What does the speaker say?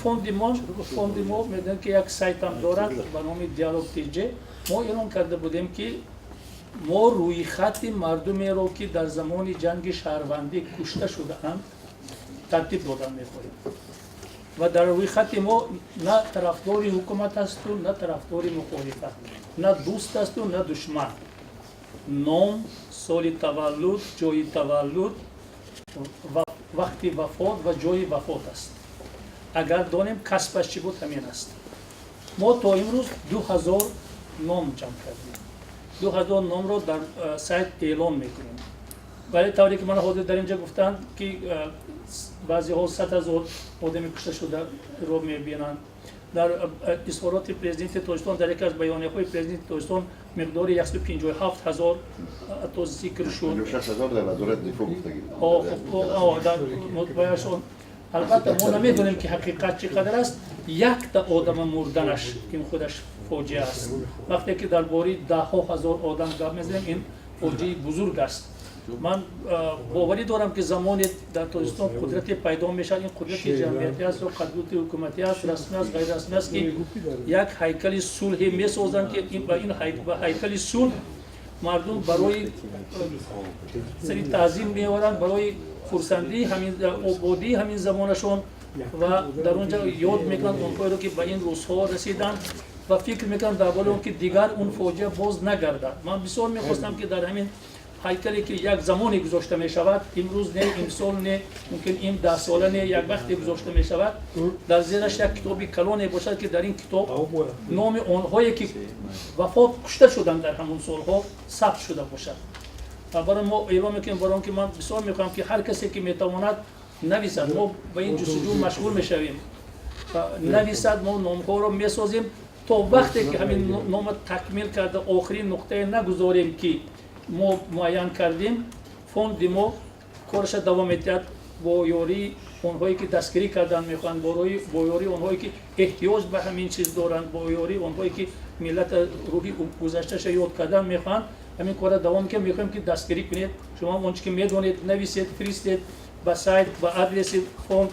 فوندی ما میدونم که یک سایت هم دارد به نام دیالوگ تیجه. ما اعلام کرده بودیم که ما روی خط مردمی رو که در زمان جنگ شهروندی کشته شده‌اند ترتیب دادن می‌خواهیم و در روی خط ما نه طرفدار حکومت است و نه طرفدار مخالفت، نه دوست است و نه دشمن. نام، سال تولد، جای تولد، وقتی وفات و جای وفات است. اگر دانیم کسبش چی بود همین است. ما تا امروز 2000 نام جمع کردیم. 2000 نام رو در سایت اعلام میکنیم. ولی طوری که من حاضر در اینجا گفتن که بعضی ها 100,000 آدمی کشته شده رو میبینند. در اظهارات پرزیدنت تاجیکستان در یک از بیانیه‌های پرزیدنت تاجیکستان مقدار 157,000 تا ذکر شد. 56,000 در وزارت دفاع گفته در مطبعشون. البته ما نمیدونیم که حقیقت چقدر است. یک تا آدم مردنش این خودش فاجعه است. وقتی که درباره ده ها هزار آدم گپ میزنیم این فاجعه بزرگ است. من باوری دارم که زمانی در تاجیکستان قدرت پیدا میشه، این قدرت جمعیتی است و قدرت حکومتی است، رسمی است، غیر رسمی است که یک هیکل صلح میسازند که با این هیکل صلح مردم برای سری تعظیم میآورند، برای خرسندی همین آبادی همین زمانشون و در اونجا یاد میکنند اونهایی رو که به این روزها رسیدن و فکر میکنند در بالا که دیگر اون فاجعه باز نگردد. من بسیار میخواستم که در همین هیکلی که یک زمانی گذاشته می شود، امروز نه، امسال نه، ممکن این 10 ساله نه، یک وقتی گذاشته می شود، در زیرش یک کتابی کلانی باشد که در این کتاب نام آنهایی که وفات کشته شدند در همون سالها ثبت شده باشد. و برای ما اعلام میکنیم، برای آنکه من بسیار میخوام که هر کسی که میتواند نویسد، ما به این جستجو مشغول میشویم نویسد، ما نامها رو میسازیم تا وقتی که همین نام تکمیل کرده آخرین نقطه نگذاریم که ما معین کردیم، فوند ما کارش دوام میدهد با یاری اونهایی که دستگیری کردن میخوان، با یاری اونهایی که احتیاج به همین چیز دارند، با یاری اونهایی که ملت روحی گذشتهش یاد کردن میخوان، همین کار دوام که میخوایم که دستگیری کنید. شما اونچه که میدونید نویسید، فرستید به سایت و آدرس فوند